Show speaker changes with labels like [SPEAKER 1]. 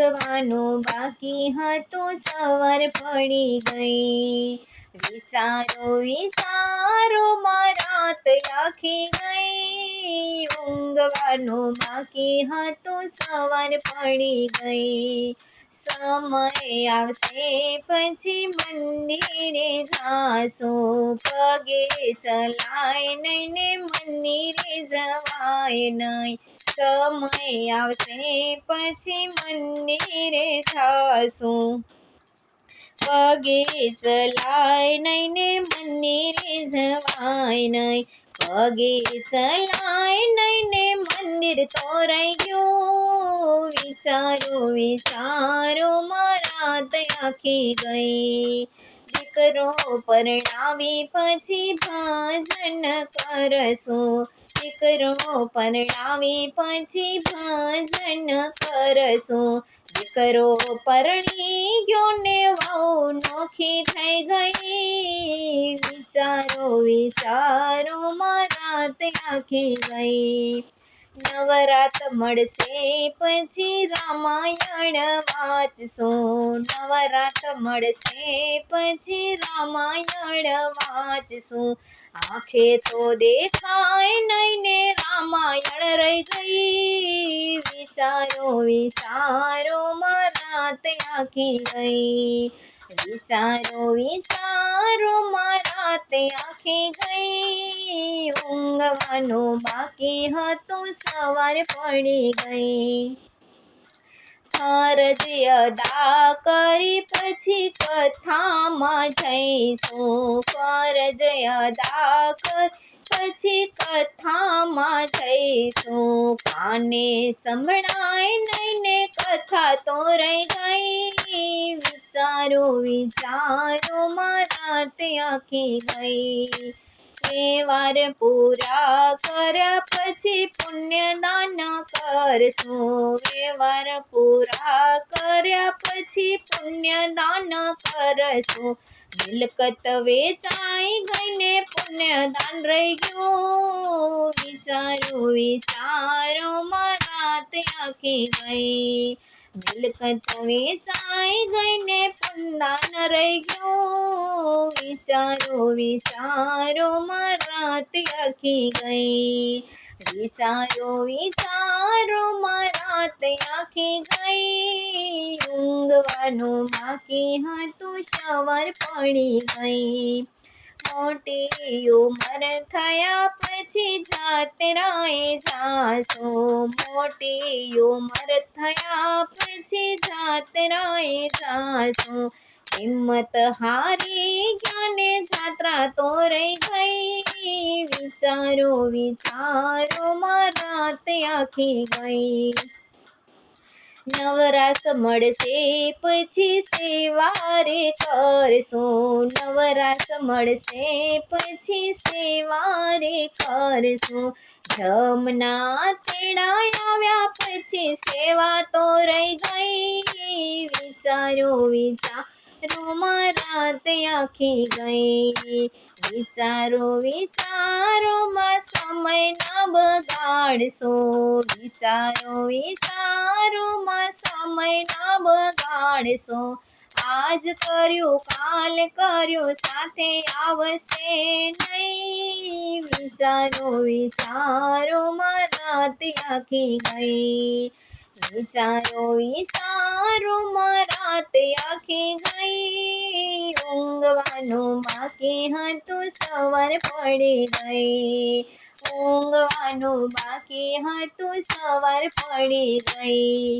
[SPEAKER 1] ઊંઘવાનું બાકી હતું સવાર પડી ગઈ। વિચારો વિચારોમાં રાત આખી ગઈ। ઊંઘવાનું બાકી હતું સવાર પડી ગઈ। સમય આવશે પછી મંદિરે જાશું। પગે ચલાય નહીં ને મંદિરે જવાય નહીં। સમય આવશે પછી મંદિરે જાશું। પગે ચલાય નહીં ને મંદિરે જવાય નહીં। પગે ચલાય નહીં ને મંદિર તો રહી ગયું। વિચારો વિચારોમાં રાત આખી ગઈ। દીકરો પરણાવી પછી ભજન કરશું। દીકરો પરણાવી પછી ભજન કરશું। દીકરો પરણી ગયો ને વહુ નોખી થઈ ગઈ। વિચારો વિચારોમાં રાત આખી ગઈ। નવરાત મળશે પછી રામાયણ વાંચશું। નવરાત મળશે પછી રામાયણ વાંચશું। આંખે તો દેખાય નહીં ને રામાયણ રહી ગઈ। વિચારો વિચારોમાં રાત આખી ગઈ। વિચારો વિચારોમાં રાત આખી ગઈ। ઊંઘવાનું બાકી હતું સવાર પડી ગઈ। ફરજ અદા કરી પછી કથામાં જઈશું। ફરજ અદા કરી પછી કથામાં જઈશું। કાને સંભળાય નહીં ને કથા તો રહી ગઈ। વિચારો વિચારોમાં રાત આખી ગઈ। તહેવાર પૂરા કર્યા પછી પુણ્યદાન કરશું। તહેવાર પૂરા કર્યા પછી પુણ્યદાન કરશું। મિલકત વેચાઈ ગઈને પુણ્યદાન રહી ગયું। વિચારો વિચારોમાં રાત આખી ગઈ। મિલકત વેચાઈ ગઈને પુણ્યદાન રહી ગયું। વિચારો વિચારોમાં રાત આખી ગઈ। વિચારો વિચારોમાં રાત આખી ગઈ। ઊંઘવાનું બાકી હતું સવાર પડી ગઈ। મોટી ઉંમર થયા પછી જાત્રાએ જાશું। મોટી ઉંમર થયા પછી જાત્રાએ જાશું। હિંમત હારી ગયા ને જાત્રા તો રહી ગઈ। વિચારો વિચારોમાં રાત આખી ગઈ। નવરાશ મળશે પછી સેવારે કરશું। નવરાશ મળશે પછી સેવારે કરશું। જમના તેડા આવ્યા પછી સેવા તો રહી ગઈ। વિચારો વિચારોમાં રાત આખી ગઈ। વિચારો વિચારોમાં સમય ના બગાડશું। વિચારો વિચારોમાં સમય ના બગાડશું। આજ કર્યું કાલ કર્યું સાથે આવશે નહીં। વિચારો વિચારોમાં રાત આખી ગઈ। વિચારો વિચારોમાં રાત આખી ગઈ। ઊંઘવાનું બાકી હતું સવાર પડી ગઈ। ઊંઘવાનું બાકી હતું સવાર પડી ગઈ।